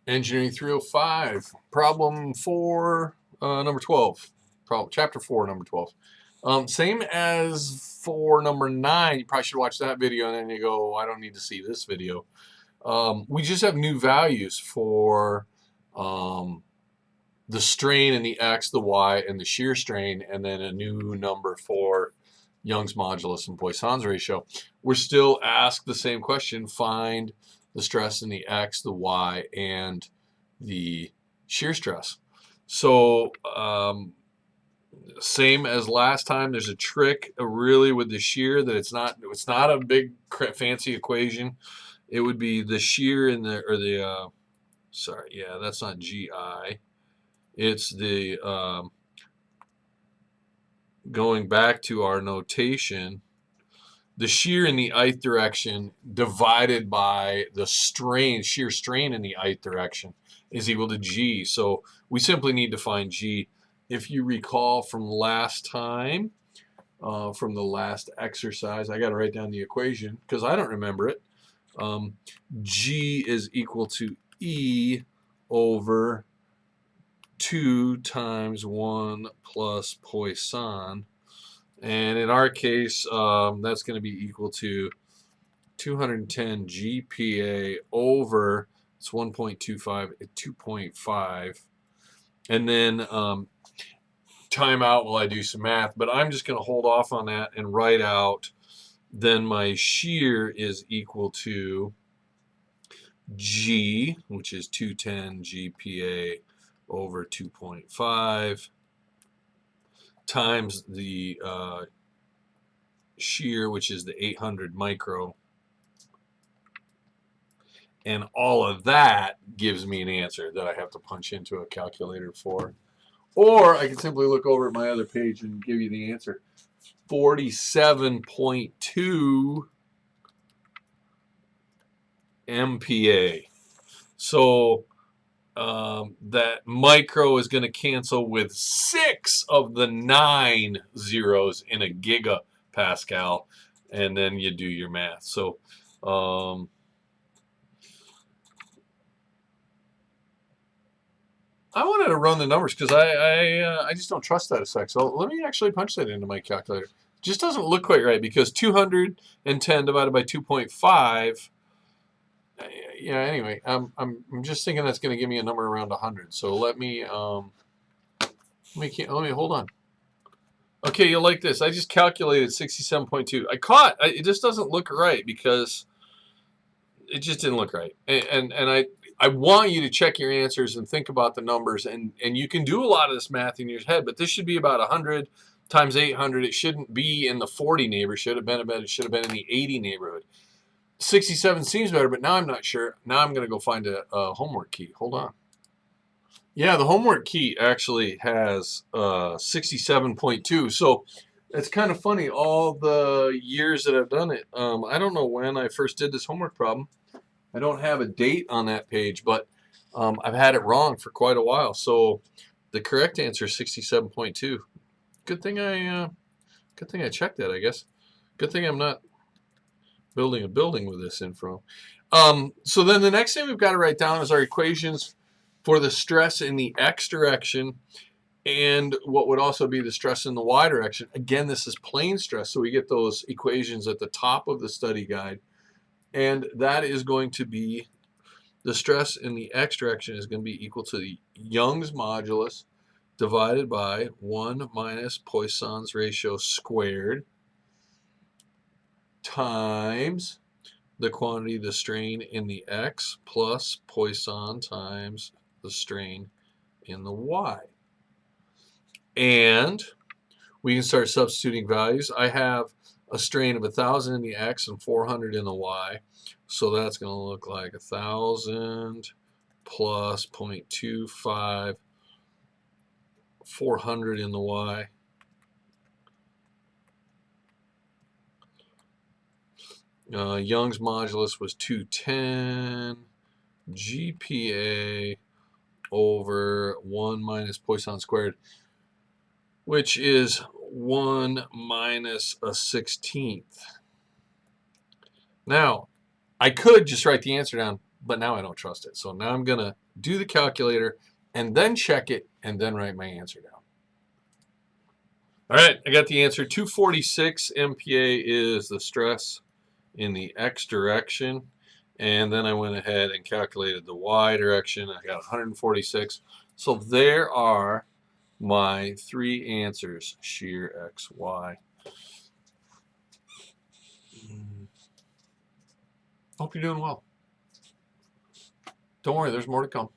Engineering 305, problem 4, number 12. Chapter 4, number 12. Same as for number 9. You probably should watch that video and then you go, I don't need to see this video. We just have new values for the strain in the X, the Y, and the shear strain, and then a new number for Young's modulus and Poisson's ratio. We're still asked the same question: find the stress in the X, the Y, and the shear stress. So same as last time. There's a trick really with the shear that it's not a big fancy equation. It would be the shear in the sorry, yeah, that's not GI. It's the going back to our notation, the shear in the ith direction divided by the strain, shear strain in the ith direction is equal to G. So we simply need to find G. If you recall from last time, from the last exercise, I got to write down the equation because I don't remember it. G is equal to E over 2 times 1 plus Poisson. And in our case, that's going to be equal to 210 GPa over, it's 1.25 at 2.5. And then time out while I do some math. But I'm just going to hold off on that and write out, then my shear is equal to G, which is 210 GPa over 2.5 times the shear, which is the 800 micro. And all of that gives me an answer that I have to punch into a calculator for. Or I can simply look over at my other page and give you the answer. 47.2 MPa. So that micro is going to cancel with 6 of the 9 zeros in a gigapascal, and then you do your math. So I wanted to run the numbers because I just don't trust that a sec. So let me actually punch that into my calculator. It just doesn't look quite right because 210 divided by 2.5. Yeah, anyway, I'm just thinking that's going to give me a number around 100. So let me hold on. Okay, you'll like this. I just calculated 67.2. It just doesn't look right because it just didn't look right. And I want you to check your answers and think about the numbers, and you can do a lot of this math in your head, but this should be about 100 times 800. It shouldn't be in the 40 neighborhood. It should have been in the 80 neighborhood. 67 seems better, but now I'm not sure. Now I'm going to go find a homework key. Hold on. Yeah, the homework key actually has 67.2. So it's kind of funny. All the years that I've done it, I don't know when I first did this homework problem. I don't have a date on that page, but I've had it wrong for quite a while. So the correct answer is 67.2. Good thing I checked that, I guess. Good thing I'm not building a building with this info. So then the next thing we've got to write down is our equations for the stress in the X direction and what would also be the stress in the Y direction. Again, this is plane stress, so we get those equations at the top of the study guide. And that is going to be, the stress in the X direction is going to be equal to the Young's modulus divided by 1 minus Poisson's ratio squared times the quantity of the strain in the X plus Poisson times the strain in the Y. And we can start substituting values. I have a strain of 1,000 in the X and 400 in the Y. So that's going to look like 1,000 plus 0.25, 400 in the Y. Young's modulus was 210 GPa over 1 minus Poisson squared, which is 1 minus a 16th. Now, I could just write the answer down, but now I don't trust it. So now I'm going to do the calculator and then check it and then write my answer down. All right, I got the answer. 246 MPa is the stress in the x direction. And then I went ahead and calculated the y direction. I got 146. So there are my three answers, shear x, y. Hope you're doing well. Don't worry, there's more to come.